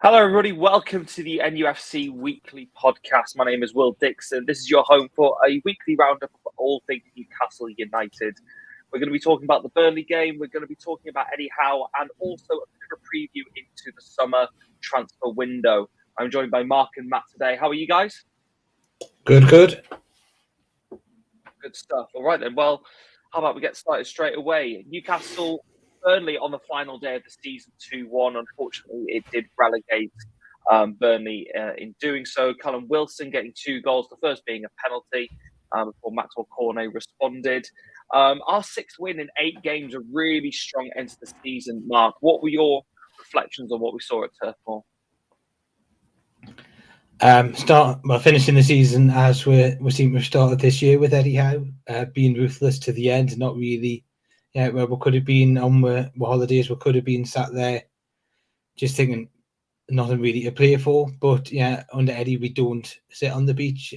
Hello, everybody. Welcome to the NUFC Weekly Podcast. My name is Will Dixon. This is your home for a weekly roundup of all things Newcastle United. We're going to be talking about the Burnley game. We're going to be talking about Eddie Howe and also a bit of a preview into the summer transfer window. I'm joined by Mark and Matt today. How are you guys? Good. Good stuff. All right, then. Well, how about we get started straight away? Newcastle Burnley on the final day of the season 2-1. Unfortunately, it did relegate Burnley in doing so. Callum Wilson getting 2 goals, the first being a penalty before Maxwell Cornet responded. Our 6th win in 8 games, a really strong end to the season. Mark, what were your reflections on what we saw at Turf Moor? Finishing the season as we seem to have started this year with Eddie Howe, being ruthless to the end, not really. Yeah, where we could have been on holidays, we could have been sat there just thinking nothing really to play for. But yeah, under Eddie, we don't sit on the beach,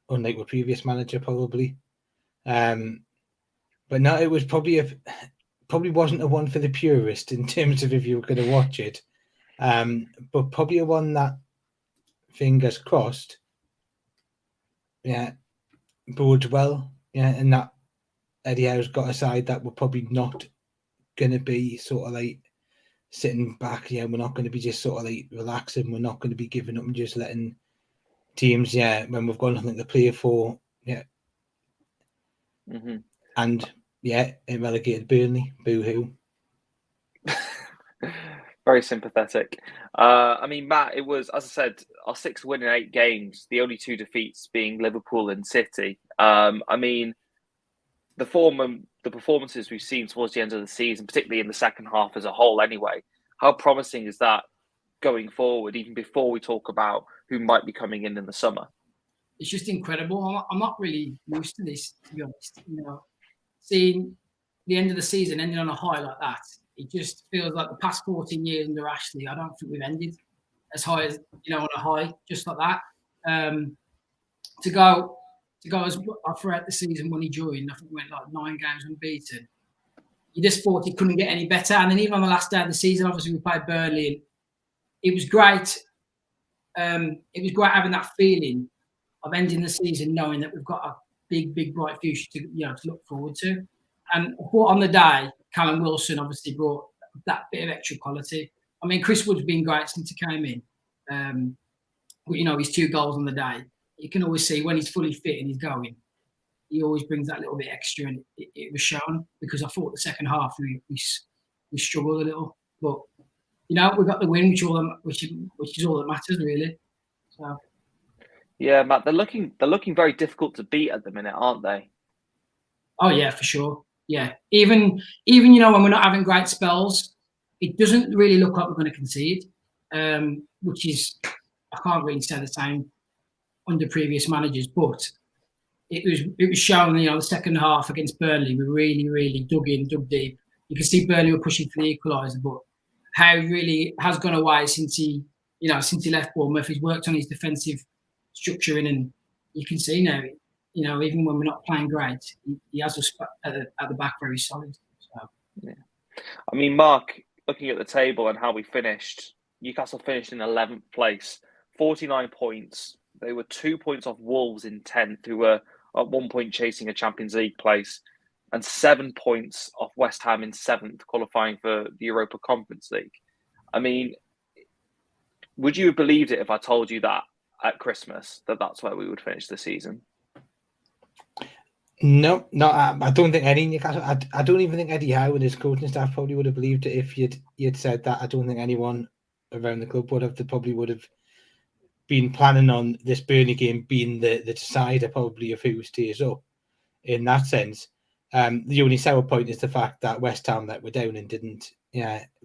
unlike our previous manager probably. But no, it was probably wasn't a one for the purist in terms of if you were going to watch it. But probably a one that, fingers crossed, yeah, bodes well. Yeah, and that Eddie Howe's got a side that we're probably not going to be sort of like sitting back. Yeah, we're not going to be just sort of like relaxing. We're not going to be giving up and just letting teams, when we've got nothing to play for, And it relegated Burnley. Boo-hoo. Very sympathetic. I mean, Matt, it was, as I said, our 6th win in 8 games, the only 2 defeats being Liverpool and City. I mean, the form and the performances we've seen towards the end of the season, particularly in the second half as a whole anyway, how promising is that going forward, even before we talk about who might be coming in the summer? It's just incredible. I'm not really used to this, to be honest. You know, seeing the end of the season ending on a high like that, it just feels like the past 14 years under Ashley, I don't think we've ended as high as, on a high, just like that. To go as throughout the season when he joined, I think we went like 9 games unbeaten. You just thought he couldn't get any better. And then even on the last day of the season, obviously we played Burnley, and it was great. It was great having that feeling of ending the season knowing that we've got a big, bright future to look forward to. And on the day, Callum Wilson obviously brought that bit of extra quality. I mean, Chris Wood's been great since he came in. But, his 2 goals on the day, you can always see when he's fully fit and he's going, he always brings that little bit extra, and it was shown, because I thought the second half we struggled a little. But, we got the win, which is all that matters, really. So. Yeah, Matt, they're looking very difficult to beat at the minute, aren't they? Oh yeah, for sure. Yeah, even when we're not having great spells, it doesn't really look like we're going to concede, which is, I can't really say the same under previous managers, but it was shown. The second half against Burnley, we really dug deep. You can see Burnley were pushing for the equaliser, but Howe really has gone away since he left Bournemouth. He's worked on his defensive structuring, and you can see now, even when we're not playing great, he has us at the back very solid. So. Yeah. I mean, Mark, looking at the table and how we finished, Newcastle finished in 11th place, 49 points. They were 2 points off Wolves in 10th, who were at 1 point chasing a Champions League place, and 7 points off West Ham in 7th, qualifying for the Europa Conference League. I mean, would you have believed it if I told you that at Christmas, that's where we would finish the season? No, I don't think any Newcastle. I don't even think Eddie Howe and his coaching staff probably would have believed it if you'd said that. I don't think anyone around the club would have. They probably would have been planning on this Burnley game being the decider, probably, of who stays up. In that sense, the only sour point is the fact that West Ham let were down and didn't,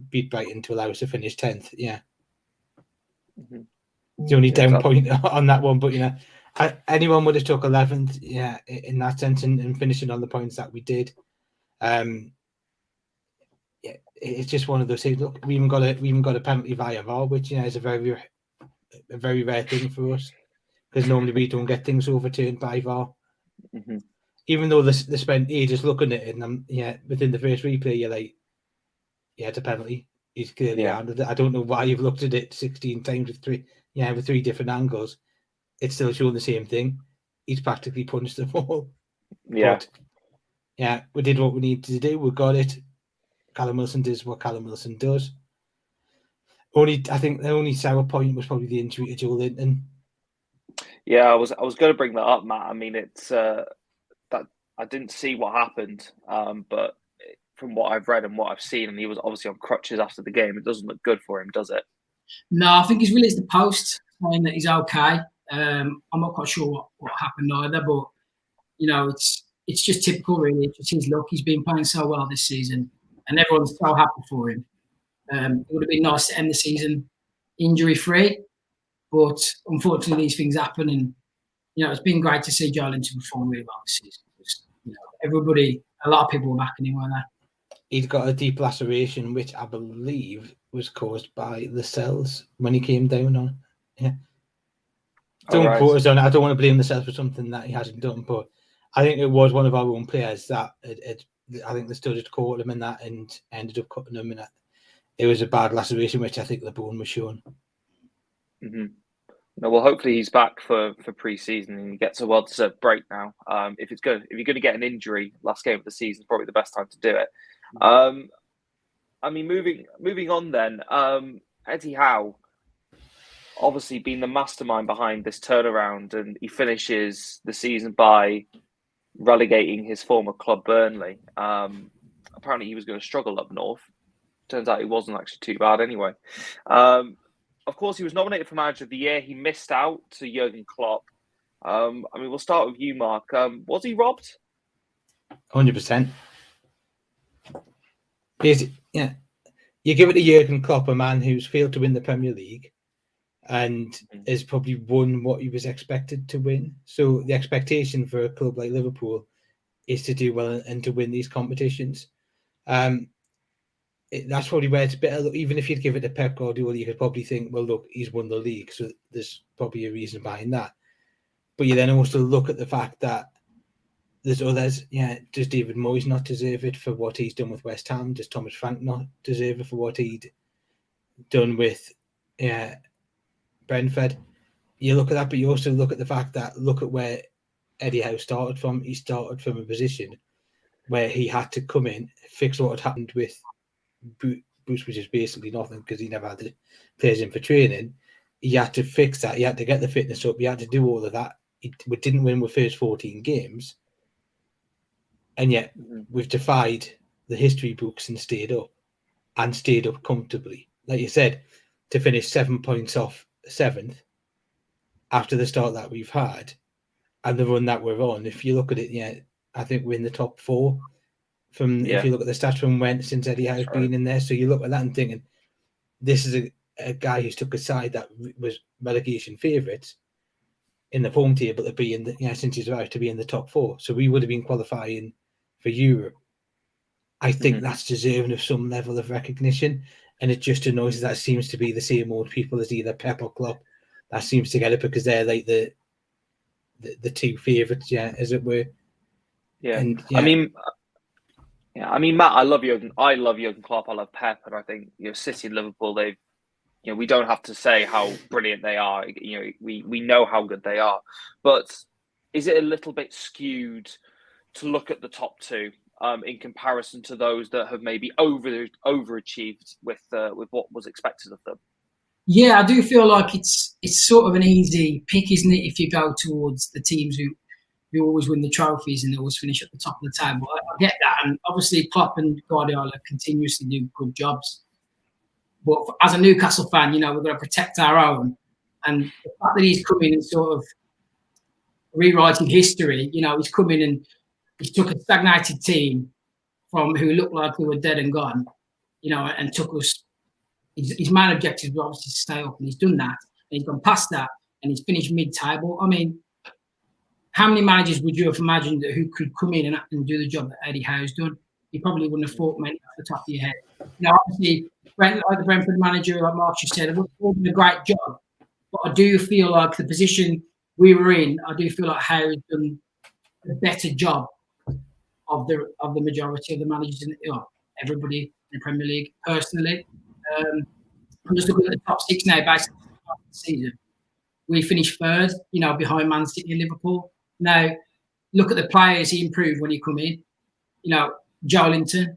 beat Brighton to allow us to finish 10th. Yeah, the only down point on that one, but anyone would have took 11th, in that sense, and finishing on the points that we did. It's just one of those things. Look, we even got a penalty via VAR, which is a very rare thing for us, because normally we don't get things overturned by VAR. Even though they spent ages looking at it, and within the first replay, you're like, it's a penalty. He's clearly handled it. I don't know why you've looked at it 16 times with three different angles. It's still showing the same thing. He's practically punched the ball. Yeah. But, we did what we needed to do. We got it. Callum Wilson does what Callum Wilson does. I think the only sour point was probably the injury to Joe Linton. Yeah, I was going to bring that up, Matt. I mean, it's that I didn't see what happened, but from what I've read and what I've seen, and he was obviously on crutches after the game. It doesn't look good for him, does it? No, I think he's released the post saying that he's okay. I'm not quite sure what happened either, but it's just typical, really. It's just his luck. He's been playing so well this season, and everyone's so happy for him. It would have been nice to end the season injury-free, but unfortunately, these things happen. And it's been great to see Joe Linton perform really well this season. A lot of people were backing him, weren't they? He's got a deep laceration, which I believe was caused by the cells when he came down on. Yeah. Don't quote us on it. I don't want to blame the cells for something that he hasn't done, but I think it was one of our own players that I think they stood at caught him in that and ended up cutting him. And it was a bad laceration, which I think the bone was showing. Mm-hmm. No, well, hopefully he's back for pre-season and he gets a well-deserved break now. If you're going to get an injury last game of the season, probably the best time to do it. I mean, moving on then, Eddie Howe, obviously been the mastermind behind this turnaround, and he finishes the season by relegating his former club Burnley. Apparently he was going to struggle up north. Turns out he wasn't actually too bad anyway. Of course, he was nominated for Manager of the Year. He missed out to Jurgen Klopp. I mean, we'll start with you, Mark. Was he robbed? 100%. Yeah, you give it to Jurgen Klopp, a man who's failed to win the Premier League and has probably won what he was expected to win. So the expectation for a club like Liverpool is to do well and to win these competitions. That's probably where it's better. Even if you'd give it to Pep Guardiola, you could probably think, well, look, he's won the league, so there's probably a reason behind that. But you then also look at the fact that there's others. Does David Moyes not deserve it for what he's done with West Ham? Does Thomas Frank not deserve it for what he'd done with Brentford? You look at that, but you also look at the fact that look at where Eddie Howe started from. He started from a position where he had to come in, fix what had happened with Bruce, which is basically nothing because he never had the players in for training. He had to fix that. He had to get the fitness up. He had to do all of that. We didn't win with first 14 games. And yet we've defied the history books and stayed up comfortably. Like you said, to finish 7 points off 7th after the start that we've had and the run that we're on. If you look at it, I think we're in the top 4 if you look at the stats from when since Eddie Howe's been in there. So you look at that and thinking, this is a guy who's took a side that was relegation favourites in the form table to be in the since he's arrived to be in the top 4. So we would have been qualifying for Europe. I think that's deserving of some level of recognition, and it just annoys that it seems to be the same old people as either Pep or Klopp that seems to get it because they're like the two favourites, as it were. I mean, Matt, I love Jurgen Klopp. I love Pep, and I think City and Liverpool. They've we don't have to say how brilliant they are. We know how good they are, but is it a little bit skewed to look at the top 2 in comparison to those that have maybe overachieved with what was expected of them? Yeah, I do feel like it's sort of an easy pick, isn't it? If you go towards the teams who always win the trophies and they always finish at the top of the table. I get that, and obviously Klopp and Guardiola continuously do good jobs. But as a Newcastle fan, we've got to protect our own, and the fact that he's come in and sort of rewriting history, he's come in and he took a stagnated team from who looked like they were dead and gone, and took us. His main objective was obviously to stay up, and he's done that. And he's gone past that, and he's finished mid-table. I mean, how many managers would you have imagined who could come in and do the job that Eddie Howe's done? You probably wouldn't have thought many off the top of your head. Obviously, like the Brentford manager, like Mark just said, all done a great job. But I do feel like the position we were in, I do feel like Howe has done a better job of the majority of the managers in everybody in the Premier League. Personally, I'm just looking at the top 6 now, basically, of the season. We finished 3rd, behind Man City and Liverpool. Now, look at the players he improved when he come in. Joelinton,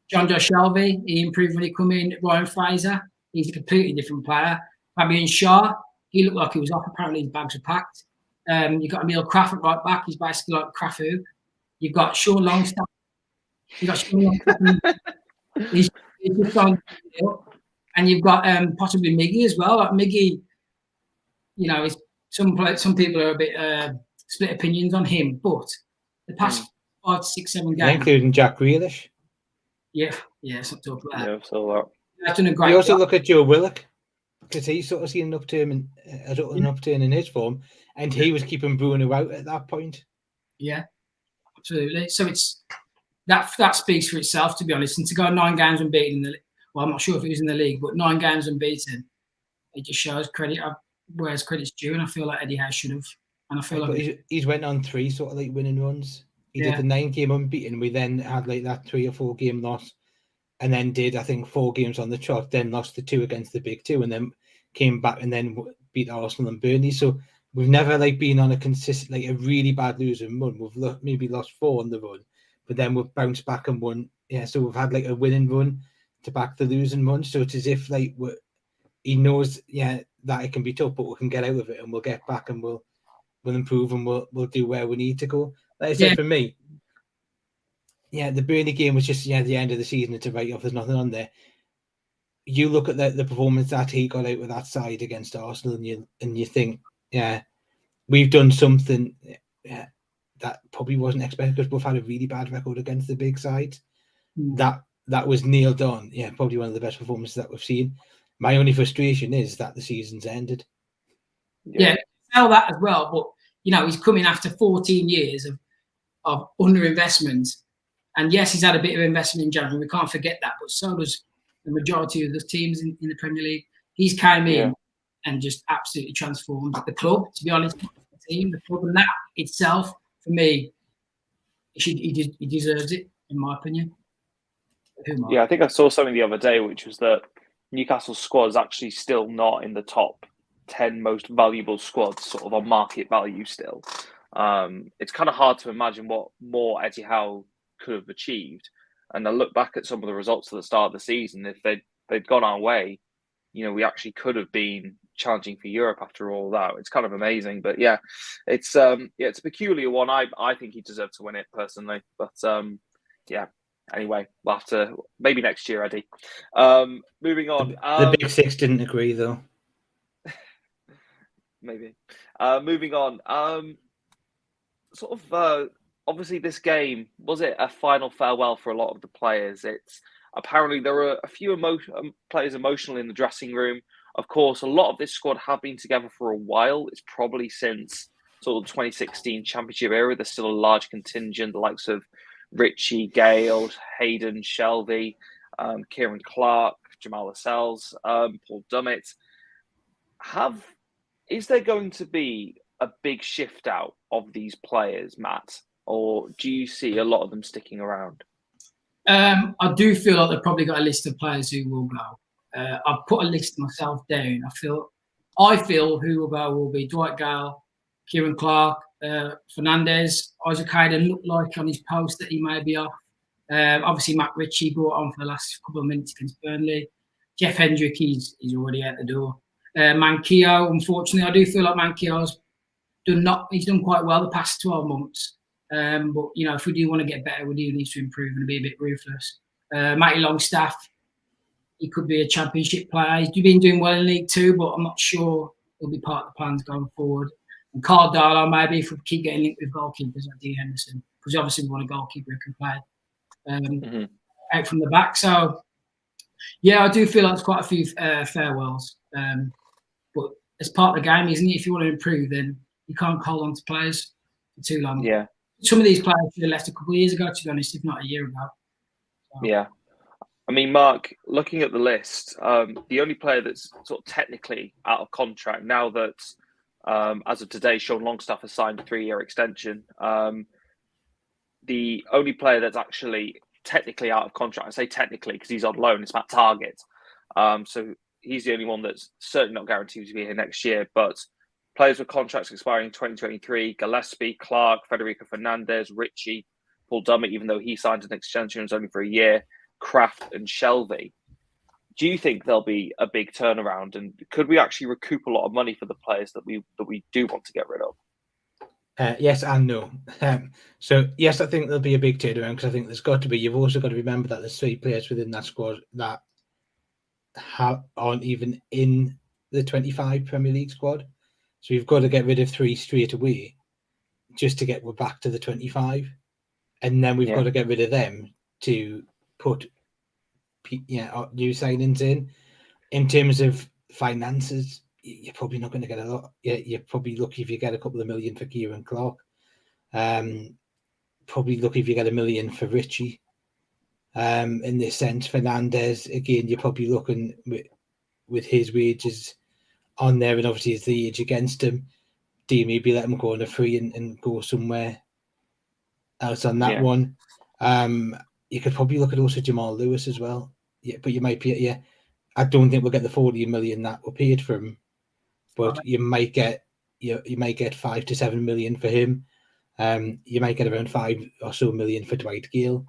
John Joe Shelby, he improved when he come in. Ryan Fraser, he's a completely different player. Fabian Shaw, he looked like he was off. Apparently his bags were packed. You've got Emil Kraft at right back. He's basically like Krafu. You've got Sean Longstaff. He's just on, and you've got possibly Miggy as well. Like Miggy, some people are a bit split opinions on him, but the past 5, 6, 7 games, including Jack Grealish. Yeah, something to talk about. Yeah, so that. That's done a great You also job. look at Joe Willock, because he's sort of seen an upturn in his form, and he was keeping Bruno out at that point. Yeah, absolutely. So it's that speaks for itself, to be honest. And to go 9 games unbeaten in the well, I'm not sure if it was in the league, but 9 games unbeaten, it just shows credit where's credit's due, and I feel like Eddie Howe should have. And I feel like he's went on 3 sort of like winning runs. He did the 9-game unbeaten. We then had like that 3 or 4 game loss, and then did I think 4 games on the trot. Then lost the 2 against the big 2, and then came back and then beat Arsenal and Burnley. So we've never like been on a consistent, like a really bad losing run. We've maybe lost 4 on the run, but then we've bounced back and won. Yeah, so we've had like a winning run to back the losing run. So it's as if like he knows, that it can be tough, but we can get out of it and we'll get back and we'll improve and we'll do where we need to go. Like I said, for me, the Burnley game was just the end of the season. It's a write-off. There's nothing on there. You look at the performance that he got out with that side against Arsenal, and you think, we've done something that probably wasn't expected, because we've had a really bad record against the big sides. That was nailed on. Yeah, probably one of the best performances that we've seen. My only frustration is that the season's ended. Yeah, tell that as well. But he's coming after 14 years of underinvestment, and yes, he's had a bit of investment in January. We can't forget that, but so does the majority of the teams in the Premier League. He's came in and just absolutely transformed the club. To be honest, the team, the club, and that itself, for me, he deserves it, in my opinion. Yeah, I think I saw something the other day, which was that Newcastle's squad is actually still not in the top 10 most valuable squads, sort of on market value still. It's kind of hard to imagine what more Eddie Howe could have achieved. And I look back at some of the results at the start of the season. If they'd gone our way, we actually could have been challenging for Europe after all that. It's kind of amazing. But it's a peculiar one. I think he deserved to win it personally. But anyway, we'll have to maybe next year, Eddie. Moving on. The Big Six didn't agree though. Maybe. Moving on. Obviously this game, was it a final farewell for a lot of the players? It's apparently there were a few players emotional in the dressing room. Of course, a lot of this squad have been together for a while. It's probably since sort of 2016 Championship era. There's still a large contingent, the likes of Richie, Gale, Hayden, Shelby, Kieran Clark, Jamal Lascelles, Paul Dummett. Is there going to be a big shift out of these players, Matt? Or do you see a lot of them sticking around? I do feel like they've probably got a list of players who will go. I've put a list myself down. I feel who will go will be Dwight Gale, Kieran Clark, Fernandez. Isaac Hayden looked like on his post that he may be off. Obviously, Matt Ritchie brought on for the last couple of minutes against Burnley. Jeff Hendrick, he's already out the door. Manquillo, unfortunately, I do feel like Manquillo's he's done quite well the past 12 months. But if we do want to get better, we do need to improve and be a bit ruthless. Matty Longstaff, he could be a championship player. He's been doing well in League Two, but I'm not sure he'll be part of the plans going forward. And Carl Darlow, maybe if we keep getting linked with goalkeepers like Dean Henderson, because obviously we want a goalkeeper who can play out from the back. So, I do feel like there's quite a few farewells. But it's part of the game, isn't it? If you want to improve, then you can't hold on to players for too long. Yeah. Some of these players should have left a couple of years ago, to be honest, if not a year ago. So. Yeah. I mean, Mark, looking at the list, the only player that's sort of technically out of contract now that, as of today, Sean Longstaff has signed a 3-year extension. The only player that's actually technically out of contract, I say technically because he's on loan, is Matt Targett. So he's the only one that's certainly not guaranteed to be here next year. But players with contracts expiring in 2023, Gillespie, Clark, Federico Fernandez, Ritchie, Paul Dummett, even though he signed an extension, it was only for a year, Kraft and Shelvey. Do you think there'll be a big turnaround, and could we actually recoup a lot of money for the players that we do want to get rid of? Yes and no. So yes, I think there'll be a big turnaround because I think there's got to be. You've also got to remember that there's 3 players within that squad that aren't even in the 25 Premier League squad. So we've got to get rid of 3 straight away just to we're back to the 25, and then we've got to get rid of them to put new signings in. In terms of finances, you're probably not going to get a lot. You're probably lucky if you get a couple of million for Kieran Clark. Probably lucky if you get $1 million for Ritchie. In this sense, Fernandez, again, you're probably looking with his wages on there, and obviously it's the age against him. Do you maybe let him go on a free and go somewhere else on that one? You could probably look at also Jamal Lewis as well. Yeah, but you might be I don't think we'll get the 40 million that were paid for him, but you might get 5 to 7 million for him. You might get around 5 or so million for Dwight Gale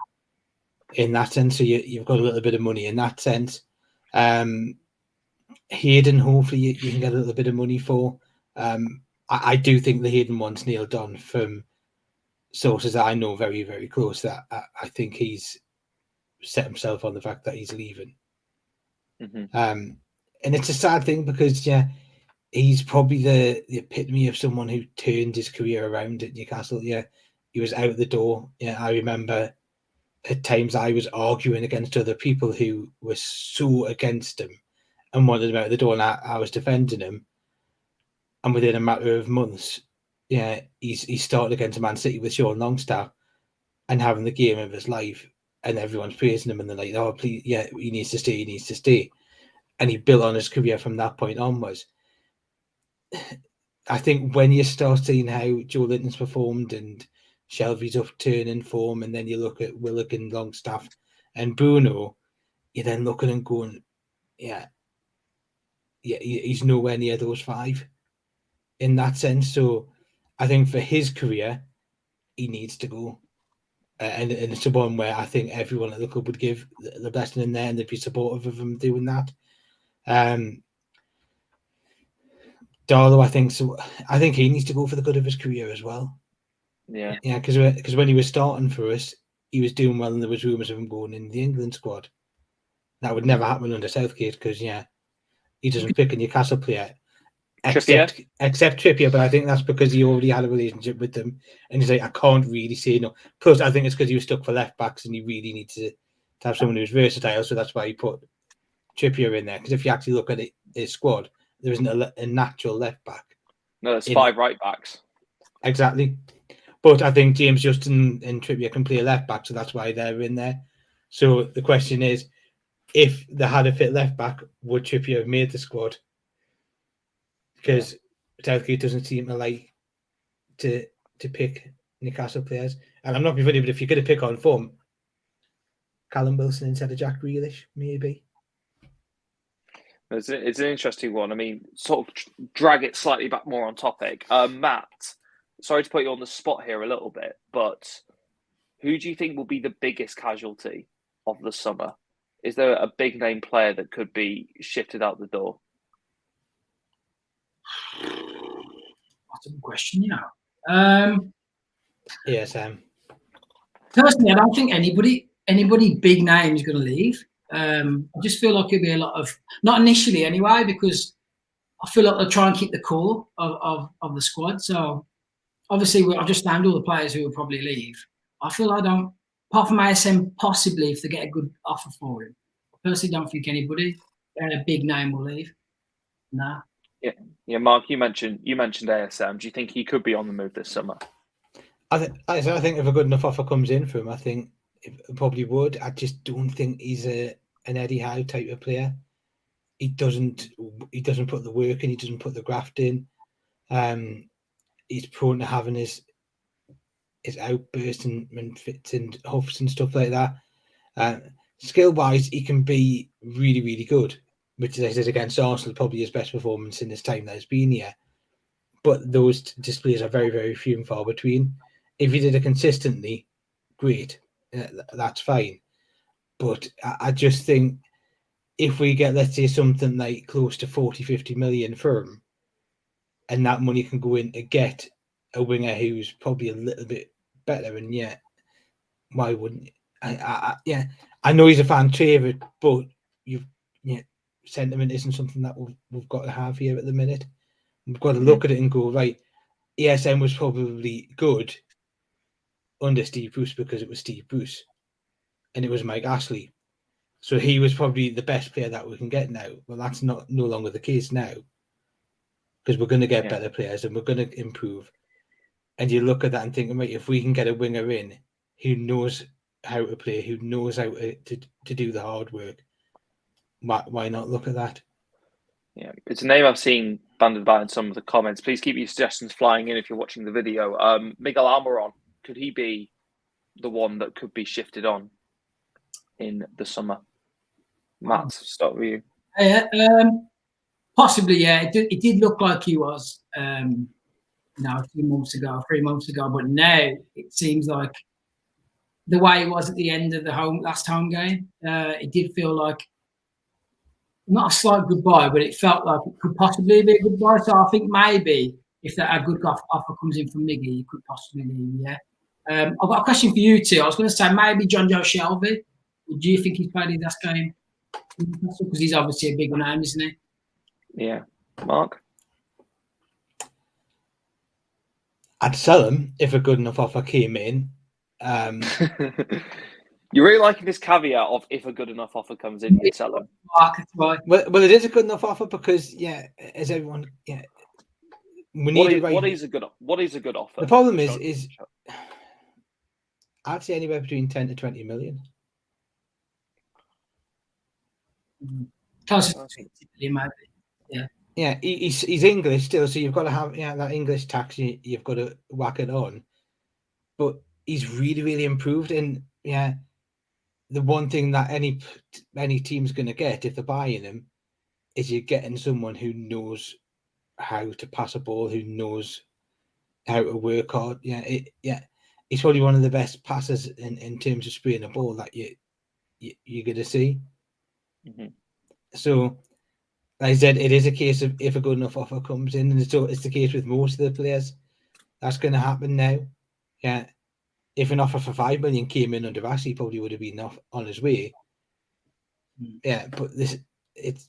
in that sense. So you've got a little bit of money in that sense. Hayden, hopefully you can get a little bit of money for. I do think the Hayden one's nailed on from sources that I know very, very close. That I think he's set himself on the fact that he's leaving. And it's a sad thing because he's probably the epitome of someone who turned his career around at Newcastle. He was out the door. I remember at times I was arguing against other people who were so against him and wanted him out the door, and I was defending him. And within a matter of months, he started against Man City with Sean Longstaff and having the game of his life, and everyone's praising him, and they're like, "Oh, please, he needs to stay." And he built on his career from that point onwards. I think when you start seeing how Joe Linton's performed and Shelvey's upturning form, and then you look at Willock and Longstaff and Bruno, you're then looking and going, he's nowhere near those 5 in that sense. So I think for his career, he needs to go. And it's the one where I think everyone at the club would give the blessing in there, and they'd be supportive of him doing that. Darlow, I think he needs to go for the good of his career as well. Because when he was starting for us, he was doing well, and there was rumours of him going in the England squad. That would never happen under Southgate because he doesn't pick a Newcastle player except Trippier. But I think that's because he already had a relationship with them, and he's like, I can't really say no. Plus, I think it's because he was stuck for left backs, and he really needs to have someone who's versatile. So that's why he put Trippier in there. Because if you actually look at his squad, there isn't a natural left back. No, there's 5 right backs. Exactly. But I think James Justin and Trippier can play left back, so that's why they're in there. So the question is, if they had a fit left back, would Trippier have made the squad? Because Southgate doesn't seem to like to pick Newcastle players. And I'm not being funny, but if you're going to pick on form, Callum Wilson instead of Jack Grealish, maybe. It's an interesting one. I mean, sort of drag it slightly back more on topic. Matt, sorry to put you on the spot here a little bit, but who do you think will be the biggest casualty of the summer? Is there a big name player that could be shifted out the door? That's a good question, Sam. Personally, I don't think anybody big name is going to leave. I just feel like it'll be a lot of, not initially anyway, because I feel like they'll try and keep the core of the squad. So obviously, I've just named all the players who will probably leave. I feel apart from ASM, possibly if they get a good offer for him. I personally don't think anybody big name will leave. No. Yeah. Mark, you mentioned ASM. Do you think he could be on the move this summer? I think if a good enough offer comes in for him, I think it probably would. I just don't think he's an Eddie Howe type of player. He doesn't put the work in. He doesn't put the graft in. He's prone to having his outbursts and fits and huffs and stuff like that. Skill wise, he can be really, really good. which, as I said, against Arsenal, probably his best performance in his time that he's been here. But those displays are very, very few and far between. If he did it consistently, great, that's fine. But I just think if we get, let's say, something like close to 40, 50 million for him, and that money can go in to get a winger who's probably a little bit better, and yet, why wouldn't I know he's a fan favourite, but sentiment isn't something that we've got to have here at the minute. We've got to look at it and go, right, ESM was probably good under Steve Bruce because it was Steve Bruce and it was Mike Ashley. So he was probably the best player that we can get now. Well, that's no longer the case now, because we're going to get better players and we're going to improve. And you look at that and think, right, if we can get a winger in who knows how to play, who knows how to do the hard work, why not look at that? Yeah, it's a name I've seen banded about in some of the comments. Please keep your suggestions flying in if you're watching the video. Miguel Almiron, could he be the one that could be shifted on in the summer? Matt, start with you. Possibly, yeah. It did look like he was, 2 months ago, 3 months ago, but now it seems like the way it was at the end of the last home game, it did feel like not a slight goodbye, but it felt like it could possibly be a goodbye. So I think maybe if a good offer comes in from Miggy, you could possibly leave. Yeah. I've got a question for you too. I was going to say maybe John Joe Shelby. Do you think he's played his last game? Because he's obviously a big name, isn't he? Yeah, Mark. I'd sell him if a good enough offer came in. You're really liking this caveat of if a good enough offer comes in, you'd sell him. Well, it is a good enough offer because, as everyone, we need what is a good offer? The problem is I'd say anywhere between 10 to 20 million. Close to 20 million, maybe. Yeah, he's English still, so you've got to have that English tax. You've got to whack it on, but he's really, really improved. And the one thing that any team's going to get if they're buying him is you're getting someone who knows how to pass a ball, who knows how to work hard. He's probably one of the best passers in terms of spraying a ball that you're going to see. Mm-hmm. So, like I said, it is a case of if a good enough offer comes in, and it's the case with most of the players. That's going to happen now. Yeah, if an offer for 5 million came in under Ashley, probably would have been off on his way. Yeah, but it's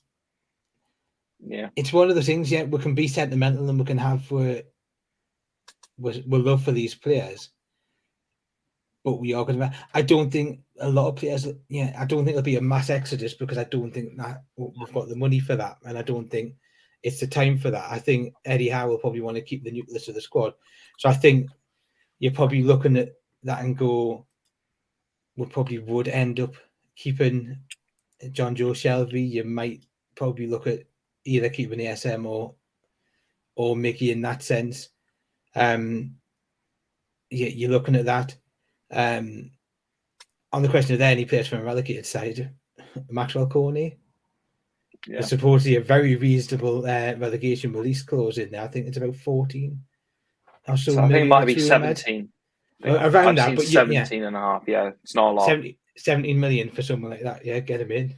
one of the things. Yeah, we can be sentimental and we can have we're love for these players, but we are going to. I don't think a lot of players. I don't think there'll be a mass exodus because I don't think that we've got the money for that, and I don't think it's the time for that. I think Eddie Howe will probably want to keep the nucleus of the squad, so I think you're probably looking at that and go, we probably would end up keeping John Joe Shelby. You might probably look at either keeping the SM or Mickey in that sense. You're looking at that. On the question of any players from a relegated side, Maxwell Corney. There's supposedly a very reasonable relegation release clause in there. I think it's about 14 or so. I think it might be 17. Around that, but 17 and a half. Yeah, it's not a lot. 17 million for someone like that. Yeah, get him in.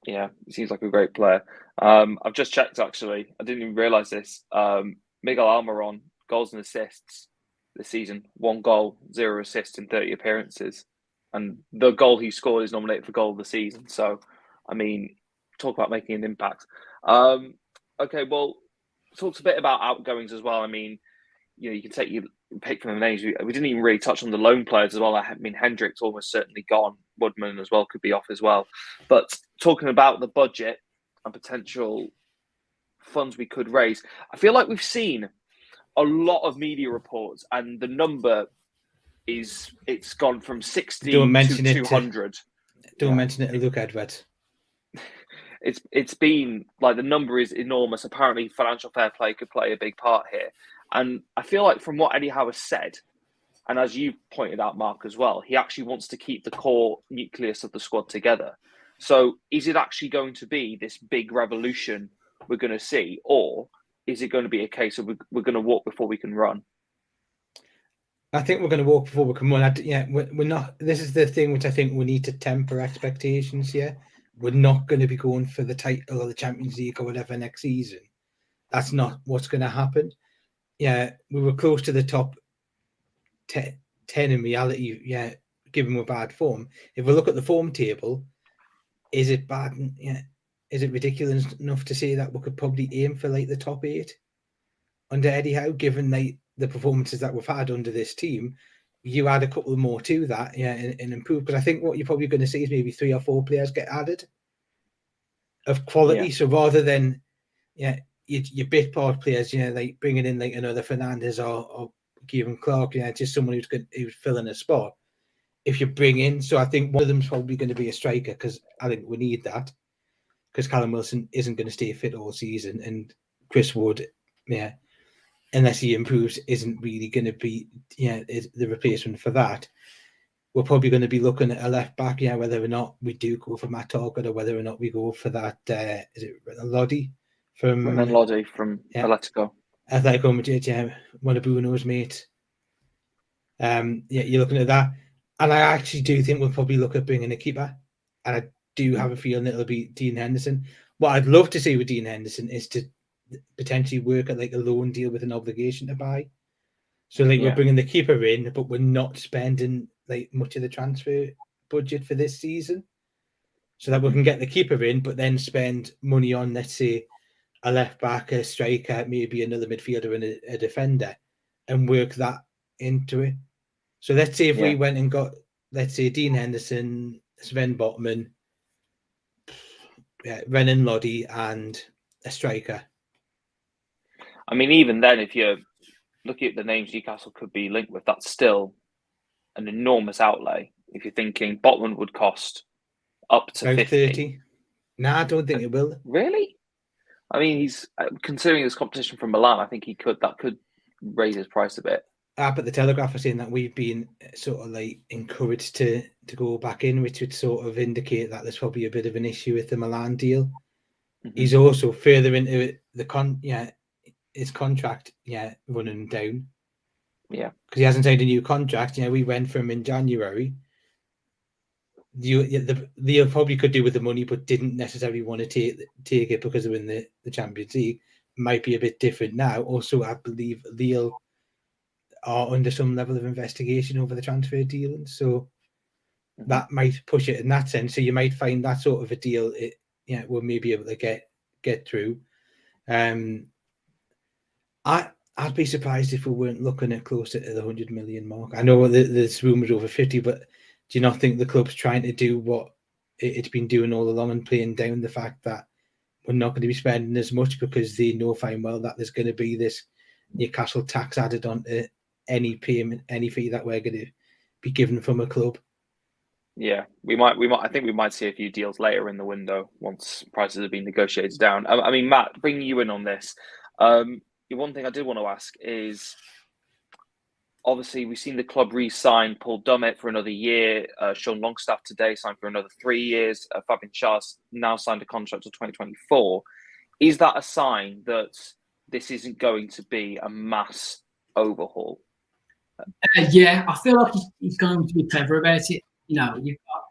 Yeah, he seems like a great player. I've just checked actually. I didn't even realise this. Miguel Almiron, goals and assists this season. 1 goal, 0 assists in 30 appearances. And the goal he scored is nominated for goal of the season. So, I mean, talk about making an impact. Okay, well, talks a bit about outgoings as well. I mean, you can take your pick from the names. We didn't even really touch on the loan players as well. I mean, Hendrick's almost certainly gone. Woodman as well could be off as well. But talking about the budget and potential funds we could raise, I feel like we've seen a lot of media reports, and the number it's gone from 60 to 200. Don't mention it to Luke Edwards. It's been like the number is enormous. Apparently, financial fair play could play a big part here. And I feel like from what Eddie Howe has said, and as you pointed out, Mark, as well, he actually wants to keep the core nucleus of the squad together. So is it actually going to be this big revolution we're going to see, or is it going to be a case of we're going to walk before we can run? I think we're going to walk before we can run. We're not. This is the thing which I think we need to temper expectations here. We're not going to be going for the title or the Champions League or whatever next season. That's not what's going to happen. Yeah, we were close to the top 10 in reality. Yeah, given we're bad form. If we look at the form table, is it bad? Yeah, is it ridiculous enough to say that we could probably aim for like the top 8 under Eddie Howe, given the performances that we've had under this team? You add a couple more to that, and improve. Because I think what you're probably going to see is maybe 3 or 4 players get added of quality. So rather than your bit part players, like bringing in like another Fernandez or Kieran Clark, just someone who's filling a spot. If you bring in, so I think one of them's probably going to be a striker, because I think we need that, because Callum Wilson isn't going to stay fit all season, and Chris Wood, unless he improves, isn't really going to be is the replacement for that. We're probably going to be looking at a left back, whether or not we do go for Matt Target, or whether or not we go for that. Is it Lodi from Atletico? Atletico Madrid, one of Bruno's mates. You're looking at that, and I actually do think we'll probably look at bringing a keeper, and I do have a feeling it'll be Dean Henderson. What I'd love to see with Dean Henderson is to potentially work at like a loan deal with an obligation to buy. So we're bringing the keeper in, but we're not spending like much of the transfer budget for this season, so that we can get the keeper in, but then spend money on, let's say, a left back, a striker, maybe another midfielder and a defender, and work that into it. So let's say if we went and got, let's say, Dean Henderson, Sven Botman, Renan Lodi, and a striker. I mean, even then, if you're looking at the names Newcastle could be linked with, that's still an enormous outlay. If you're thinking Botman would cost up to 30. Nah, I don't think it will. Really? I mean, he's considering this competition from Milan. I think that could raise his price a bit. But the Telegraph are saying that we've been sort of like encouraged to go back in, which would sort of indicate that there's probably a bit of an issue with the Milan deal. Mm-hmm. He's also further into his contract, running down. Yeah, because he hasn't signed a new contract. We went from in January. They probably could do with the money, but didn't necessarily want to take it because they're in the Champions League. Might be a bit different now. Also, I believe Lille are under some level of investigation over the transfer dealing, so that might push it in that sense. So you might find that sort of a deal, we'll maybe able to get through. I'd be surprised if we weren't looking at closer to the 100 million mark. I know there's rumours over 50, but do you not think the club's trying to do what it's been doing all along and playing down the fact that we're not going to be spending as much, because they know fine well that there's going to be this Newcastle tax added onto any payment, any fee that we're going to be given from a club? Yeah, we might. I think we might see a few deals later in the window once prices have been negotiated down. I mean, Matt, bringing you in on this, one thing I did want to ask is, obviously, we've seen the club re-sign Paul Dummett for another year. Sean Longstaff today signed for another 3 years. Fabian Schär's now signed a contract to 2024. Is that a sign that this isn't going to be a mass overhaul? Yeah, I feel like he's going to be clever about it. You've got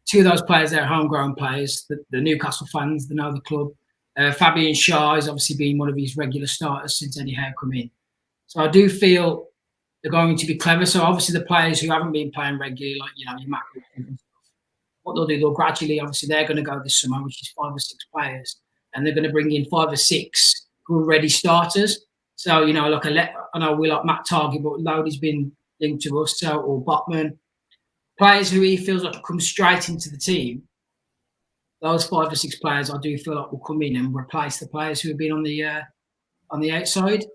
2 of those players that are homegrown players, the Newcastle fans, they know the club. Fabian Schär has obviously been one of his regular starters since Eddie Howe come in. So I do feel they're going to be clever. So obviously the players who haven't been playing regularly, like your Matt and stuff, what they'll gradually, obviously they're going to go this summer, which is 5 or 6 players, and they're going to bring in 5 or 6 who are ready starters. So I know we like Matt Target, but Lodi's been linked to us, or Botman, players who he feels like will come straight into the team. Those 5 or 6 players, I do feel like will come in and replace the players who have been on the outside.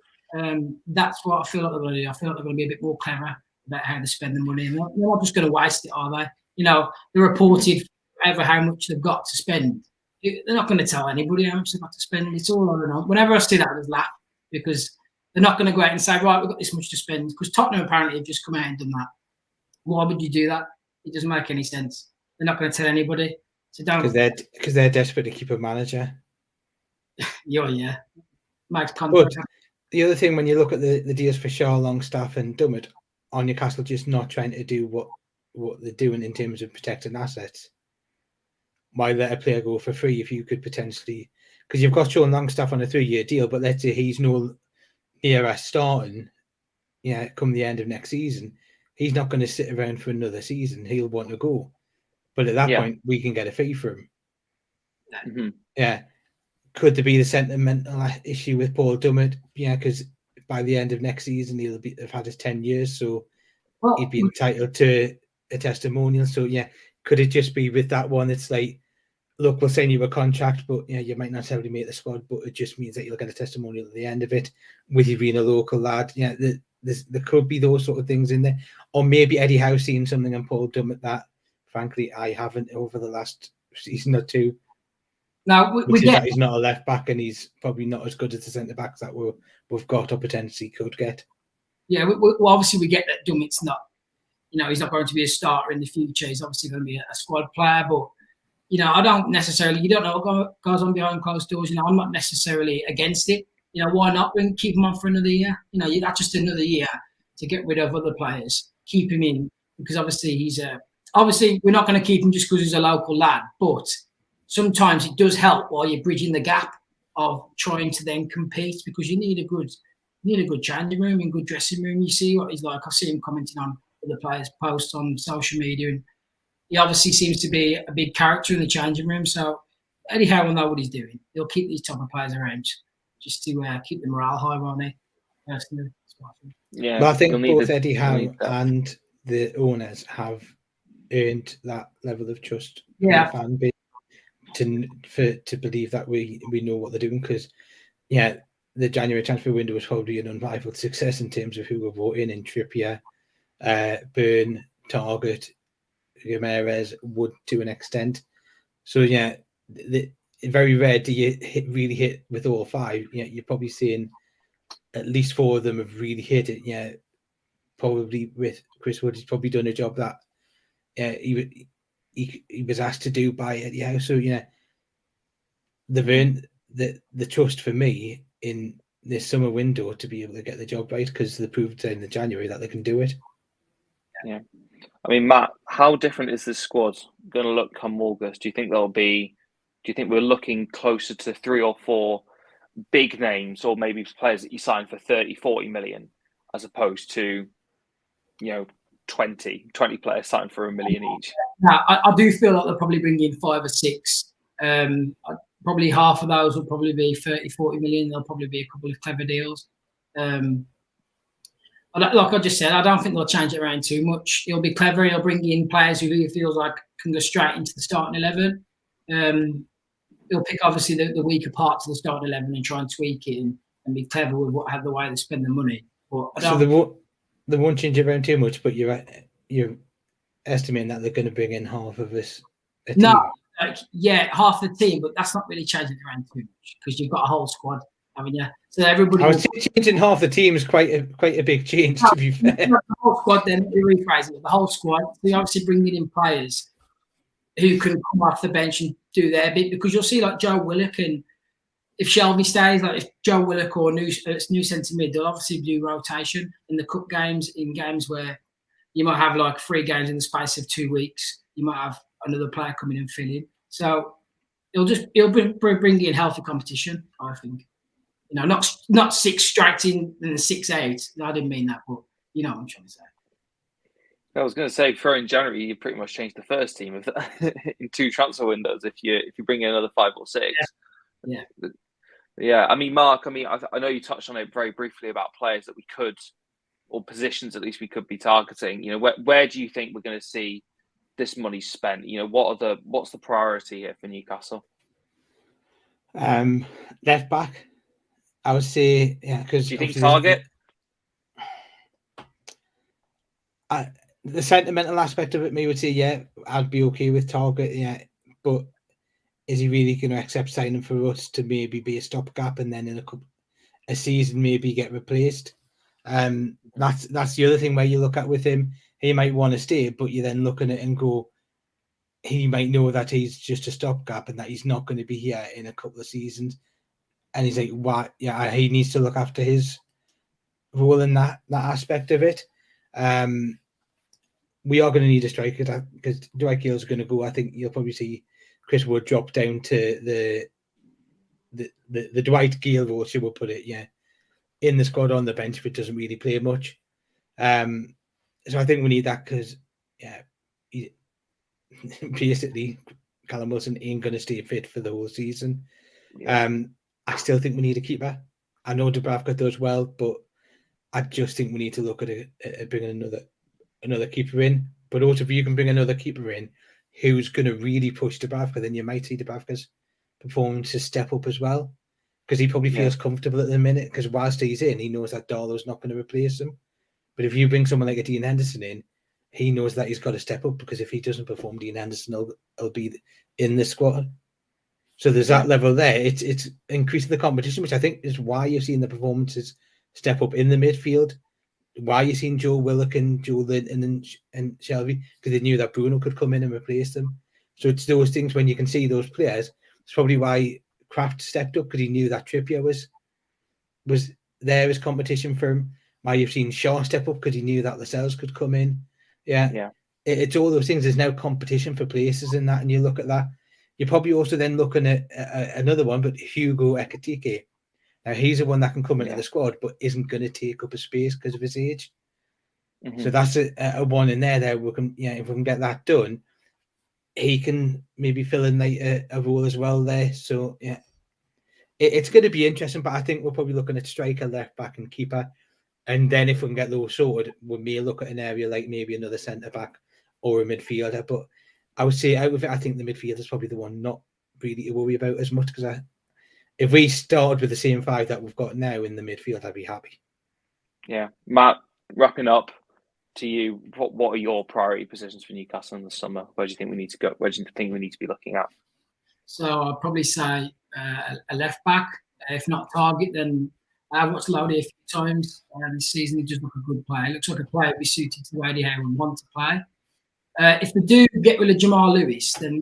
That's what I feel like they're going to do. I feel like they're going to be a bit more clever about how they spend the money. They're not just going to waste it, are they? They're reported over how much they've got to spend. They're not going to tell anybody how much they've got to spend. It's all on and on. Whenever I see that, I just laugh, because they're not going to go out and say, right, we've got this much to spend. Because Tottenham apparently have just come out and done that. Why would you do that? It doesn't make any sense. They're not going to tell anybody. So don't because they're desperate to keep a manager. Yeah. Makes But contract. the other thing, when you look at the deals for Shaw, Longstaff, and Dummett, on Newcastle just not trying to do what they're doing in terms of protecting assets, why let a player go for free if you could potentially, because you've got Sean Longstaff on a 3-year deal, but let's say he's no near starting, come the end of next season, he's not going to sit around for another season. He'll want to go, but at that point, we can get a fee for him. Mm-hmm. Yeah. Could there be the sentimental issue with Paul Dummett? Yeah, because by the end of next season, he'll have had his 10 years, so he'd be entitled to a testimonial. So, could it just be with that one? It's like, look, we'll send you a contract, but you might not necessarily make the squad, but it just means that you'll get a testimonial at the end of it, with you being a local lad. Yeah, there could be those sort of things in there. Or maybe Eddie Howe seeing something in Paul Dummett that, frankly, I haven't over the last season or two. Now we get that he's not a left back, and he's probably not as good as the centre backs that we've got or potentially could get. Yeah, obviously we get that Dummett's not, he's not going to be a starter in the future. He's obviously going to be a squad player, but I don't necessarily. You don't know what goes on behind closed doors. I'm not necessarily against it. Why not? We can keep him on for another year. That's just another year to get rid of other players. Keep him in, because obviously obviously we're not going to keep him just because he's a local lad, but sometimes it does help while you're bridging the gap of trying to then compete, because you need a good changing room and good dressing room. You see what he's like. I see him commenting on the players' posts on social media, and he obviously seems to be a big character in the changing room. So Eddie Howe will know what he's doing. He'll keep these top of players around just to keep the morale high, won't he? Personally, yeah. But I think both Eddie Howe and the owners have earned that level of trust from the fan base to believe that we know what they're doing, because the January transfer window was probably an unrivaled success in terms of who were voting in Trippier, Burn, Target, Ramirez, Wood to an extent. So very rare do you really hit with all five. You're probably seeing at least 4 of them have really hit it. Probably with Chris Wood, he's probably done a job that he was asked to do by Eddie Howe. So they've earned the trust for me in this summer window to be able to get the job right, because they proved in the January that they can do it. Yeah, I mean, Matt, how different is this squad going to look come August? Do you think we're looking closer to 3 or 4 big names, or maybe players that you sign for 30, 40 million, as opposed to 20 players signed for $1 million each? Now, I do feel like they'll probably bring in 5 or 6. Probably half of those will probably be 30, 40 million. There'll probably be a couple of clever deals. Like I just said, I don't think they'll change it around too much. He'll be clever. He'll bring in players who he feels like can go straight into the starting 11. He'll pick obviously the weaker parts of the starting 11 and try and tweak it and be clever with the way they spend the money. But they won't change it around too much. But you're estimating that they're going to bring in half of this. No, half the team, but that's not really changing it around too much, because you've got a whole squad, haven't you? So everybody. I was changing half the team is quite a big change, to be fair. The whole squad, then rephrasing it. The whole squad. They obviously bringing in players who can come off the bench and do their bit, because you'll see like Joe Willock, and if Shelby stays, like if Joe Willock or new centre mid, they'll obviously do rotation in the cup games, in games where you might have like 3 games in the space of 2 weeks. You might have another player come in and fill in. So it'll bring in healthy competition, I think. Not 6 straight in and 6 out. No, I didn't mean that, but you know what I'm trying to say. I was going to say, for in January, you pretty much changed the first team in 2 transfer windows if you bring in another 5 or 6. Yeah. I mean, Mark, I know you touched on it very briefly about players that we could, or positions at least we could be targeting. Where do you think we're going to see this money spent? What's the priority here for Newcastle? Left back, I would say, because do you think Target? The sentimental aspect of it, me would say, I'd be okay with Target, but is he really going to accept signing for us to maybe be a stopgap and then in a season maybe get replaced? That's the other thing where you look at with him. He might want to stay, but you're then looking at it and go, he might know that he's just a stopgap and that he's not going to be here in a couple of seasons. And he's like, "What? Yeah, he needs to look after his role in that aspect of it." We are going to need a striker because Dwight Gale's going to go. I think you'll probably see Chris Wood drop down to the Dwight Gale role, she will put it, in the squad on the bench, but doesn't really play much. So I think we need that because, basically, Callum Wilson ain't going to stay fit for the whole season. I still think we need a keeper. I know Dubravka does well, but I just think we need to look at bringing another keeper in. But also, if you can bring another keeper in who's going to really push Dubravka, then you might see Dubravka's performance to step up as well, because he probably feels comfortable at the minute, because whilst he's in, he knows that Darlow's not going to replace him. But if you bring someone like a Dean Henderson in, he knows that he's got to step up, because if he doesn't perform, Dean Henderson will be in the squad. So there's that level there. It's increasing the competition, which I think is why you're seeing the performances step up in the midfield. Why you're seeing Joe Willock and Joe Linton and Shelby, because they knew that Bruno could come in and replace them. So it's those things when you can see those players. It's probably why Kraft stepped up, because he knew that Trippier was there as competition for him. Why you've seen Shaw step up, because he knew that Lascelles could come in. It's all those things. There's now competition for places in that, and you look at that. You're probably also then looking at another one, but Hugo Ekitike. Now he's the one that can come into the squad, but isn't going to take up a space because of his age. Mm-hmm. So that's a one in there. There we can, if we can get that done, he can maybe fill in like a role as well there. So it's going to be interesting. But I think we're probably looking at striker, left back, and keeper. And then if we can get those sorted, we may look at an area like maybe another centre back or a midfielder. But I would say out of it, I think the midfielder is probably the one not really to worry about as much, because if we started with the same five that we've got now in the midfield, I'd be happy. Yeah, Matt, wrapping up to you, what are your priority positions for Newcastle in the summer? Where do you think we need to go? Where do you think we need to be looking at? So I'd probably say a left back. If not Target, then I watched Lowry a few times this season. He just looks like a good player. He looks like a player be suited to Eddie Howe and want to play. If they do get rid of Jamal Lewis, then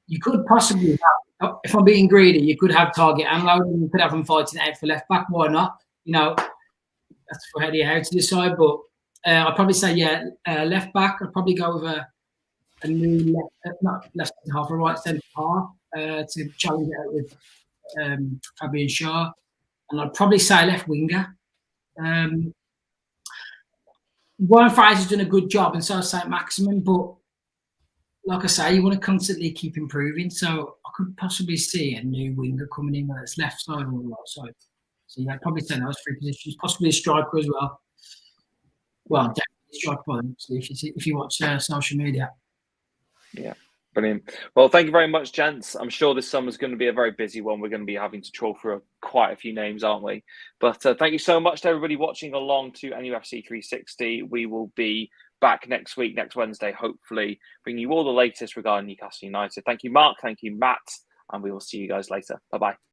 you could possibly have, if I'm being greedy, you could have Target and Lowry. You could have them fighting out for left back. Why not? That's for Eddie Howe to decide. But I'd probably say, left back. I'd probably go with a new not left centre half, a right centre half to challenge it out with Fabian Shaw. And I'd probably say left winger. Ryan Fraser's done a good job, and so has St. Maximin. But like I say, you want to constantly keep improving. So I could possibly see a new winger coming in, whether it's left side or right side. So I'd probably say those three positions. Possibly a striker as well. Well, definitely a striker, if you watch social media. Yeah. Brilliant. Well, thank you very much, gents. I'm sure this summer's going to be a very busy one. We're going to be having to trawl through quite a few names, aren't we? But thank you so much to everybody watching along to NUFC360. We will be back next week, next Wednesday, hopefully, bringing you all the latest regarding Newcastle United. Thank you, Mark. Thank you, Matt. And we will see you guys later. Bye-bye.